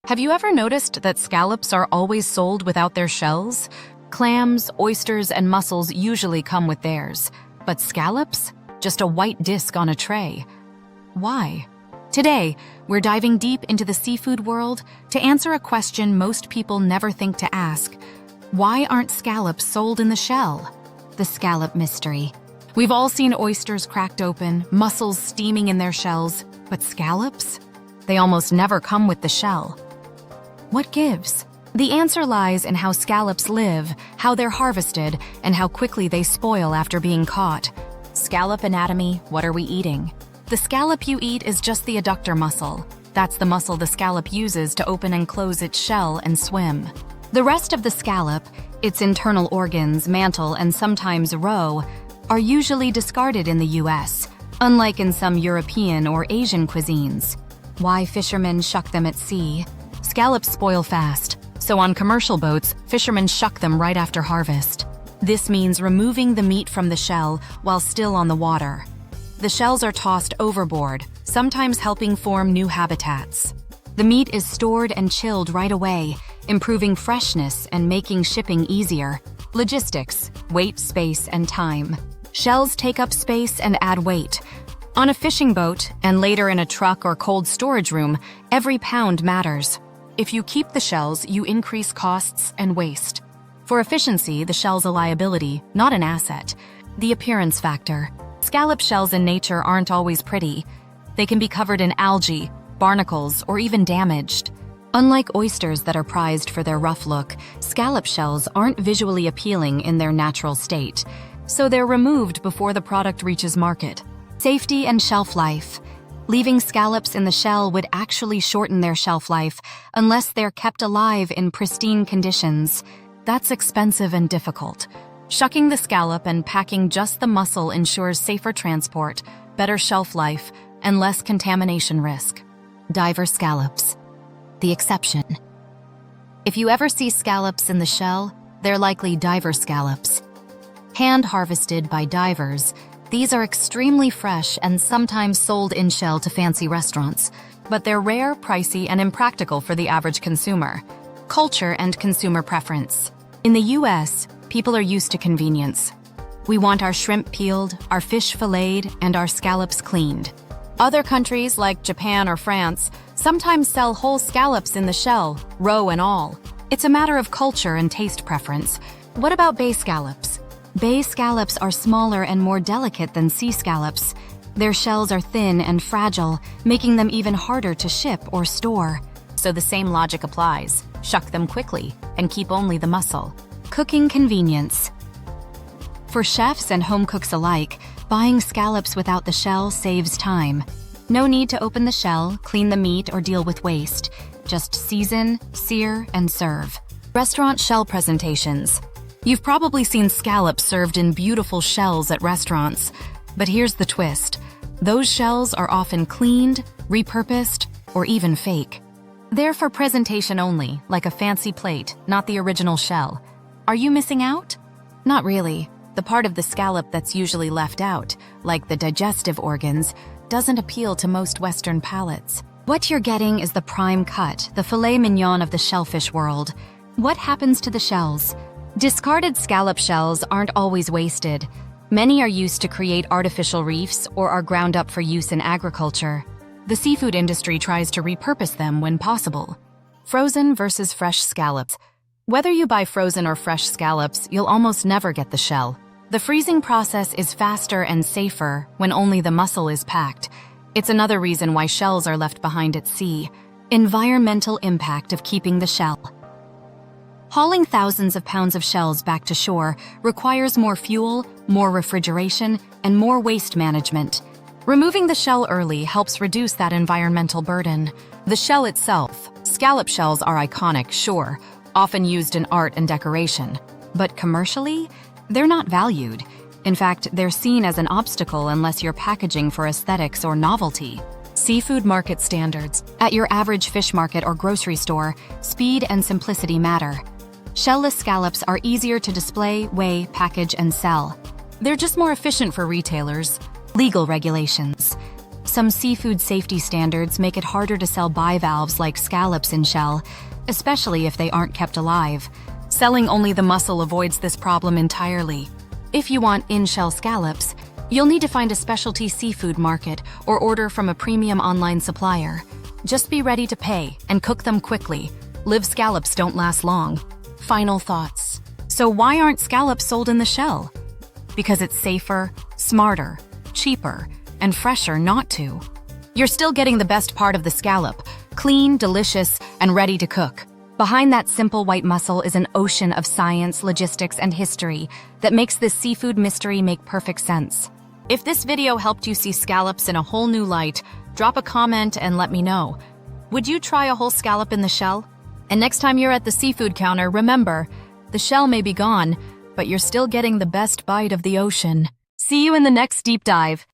Have you ever noticed that scallops are always sold without their shells? Clams, oysters, and mussels usually come with theirs, but scallops? Just a white disc on a tray. Why? Today, we're diving deep into the seafood world to answer a question most people never think to ask. Why aren't scallops sold in the shell? The scallop mystery. We've all seen oysters cracked open, mussels steaming in their shells, but scallops? They almost never come with the shell. What gives? The answer lies in how scallops live, how they're harvested, and how quickly they spoil after being caught. Scallop anatomy, what are we eating? The scallop you eat is just the adductor muscle. That's the muscle the scallop uses to open and close its shell and swim. The rest of the scallop, its internal organs, mantle, and sometimes roe, are usually discarded in the US, unlike in some European or Asian cuisines. Why fishermen shuck them at sea? Scallops spoil fast, so on commercial boats, fishermen shuck them right after harvest. This means removing the meat from the shell while still on the water. The shells are tossed overboard, sometimes helping form new habitats. The meat is stored and chilled right away, improving freshness and making shipping easier. Logistics, weight, space, and time. Shells take up space and add weight. On a fishing boat, and later in a truck or cold storage room, every pound matters. If you keep the shells, you increase costs and waste. For efficiency, the shell's a liability, not an asset. The appearance factor. Scallop shells in nature aren't always pretty. They can be covered in algae, barnacles, or even damaged. Unlike oysters that are prized for their rough look, scallop shells aren't visually appealing in their natural state, so they're removed before the product reaches market. Safety and shelf life. Leaving scallops in the shell would actually shorten their shelf life unless they're kept alive in pristine conditions. That's expensive and difficult. Shucking the scallop and packing just the mussel ensures safer transport, better shelf life, and less contamination risk. Diver scallops. The exception. If you ever see scallops in the shell, they're likely diver scallops. Hand-harvested by divers, these are extremely fresh and sometimes sold in shell to fancy restaurants, but they're rare, pricey, and impractical for the average consumer. Culture and consumer preference. In the US, people are used to convenience. We want our shrimp peeled, our fish filleted, and our scallops cleaned. Other countries, like Japan or France, sometimes sell whole scallops in the shell, roe and all. It's a matter of culture and taste preference. What about bay scallops? Bay scallops are smaller and more delicate than sea scallops. Their shells are thin and fragile, making them even harder to ship or store. So the same logic applies. Shuck them quickly and keep only the muscle. Cooking convenience. For chefs and home cooks alike, buying scallops without the shell saves time. No need to open the shell, clean the meat, or deal with waste. Just season, sear, and serve. Restaurant shell presentations. You've probably seen scallops served in beautiful shells at restaurants, but here's the twist. Those shells are often cleaned, repurposed, or even fake. They're for presentation only, like a fancy plate, not the original shell. Are you missing out? Not really. The part of the scallop that's usually left out, like the digestive organs, doesn't appeal to most Western palates. What you're getting is the prime cut, the filet mignon of the shellfish world. What happens to the shells? Discarded scallop shells aren't always wasted. Many are used to create artificial reefs or are ground up for use in agriculture. The seafood industry tries to repurpose them when possible. Frozen versus fresh scallops. Whether you buy frozen or fresh scallops, you'll almost never get the shell. The freezing process is faster and safer when only the mussel is packed. It's another reason why shells are left behind at sea. Environmental impact of keeping the shell. Hauling thousands of pounds of shells back to shore requires more fuel, more refrigeration, and more waste management. Removing the shell early helps reduce that environmental burden. The shell itself. Scallop shells are iconic, sure, often used in art and decoration. But commercially, they're not valued. In fact, they're seen as an obstacle unless you're packaging for aesthetics or novelty. Seafood market standards. At your average fish market or grocery store, speed and simplicity matter. Shellless scallops are easier to display, weigh, package, and sell. They're just more efficient for retailers. Legal regulations. Some seafood safety standards make it harder to sell bivalves like scallops in shell, especially if they aren't kept alive. Selling only the mussel avoids this problem entirely. If you want in-shell scallops, you'll need to find a specialty seafood market or order from a premium online supplier. Just be ready to pay and cook them quickly. Live scallops don't last long. Final thoughts. So why aren't scallops sold in the shell? Because it's safer, smarter, cheaper, and fresher not to. You're still getting the best part of the scallop, clean, delicious, and ready to cook. Behind that simple white mussel is an ocean of science, logistics, and history that makes this seafood mystery make perfect sense. If this video helped you see scallops in a whole new light, drop a comment and let me know. Would you try a whole scallop in the shell? And next time you're at the seafood counter, remember, the shell may be gone, but you're still getting the best bite of the ocean. See you in the next deep dive.